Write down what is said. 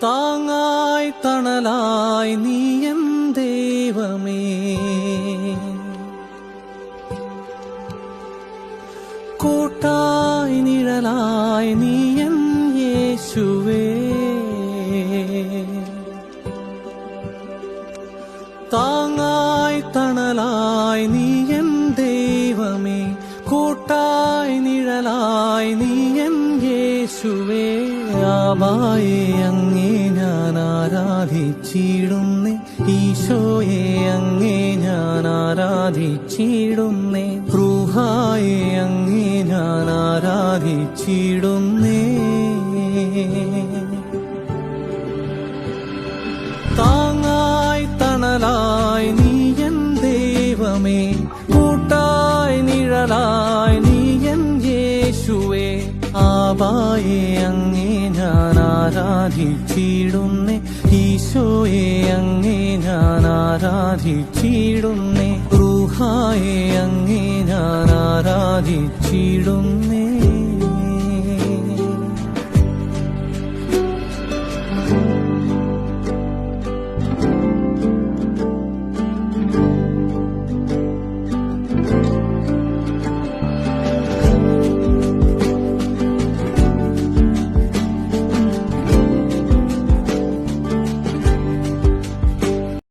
താങ്ങായി തണലായി നീ എൻ ദൈവമേ, കൂട്ടായി നിഴലായി നീ എൻ യേശുവേ. താങ്ങായി തണലായി നീ എൻ ദൈവമേ, കൂട്ടായി നിഴലായി നീ എൻ യേശുവേ. ആബായെ അങ്ങേ ഞാൻ ആരാധിച്ചിടുന്നേ, ഈശോയെ അങ്ങേ ഞാൻ ആരാധിച്ചിടുന്നേ, റൂഹായെ അങ്ങേ ഞാൻ ആരാധിച്ചിടുന്നേ. താങ്ങായി തണലായി നീ എൻ ദൈവമേ, കൂട്ടായി നിഴലായി നീ എൻ യേശുവേ. ആബായെ അങ്ങേ ഞാൻ ആരാധിച്ചിടുന്നേ, ഈശോയെ അങ്ങേ ഞാൻ ആരാധിച്ചിടുന്നേ, റൂഹായെ അങ്ങേ ഞാൻ ആരാധിച്ചിടുന്നേ.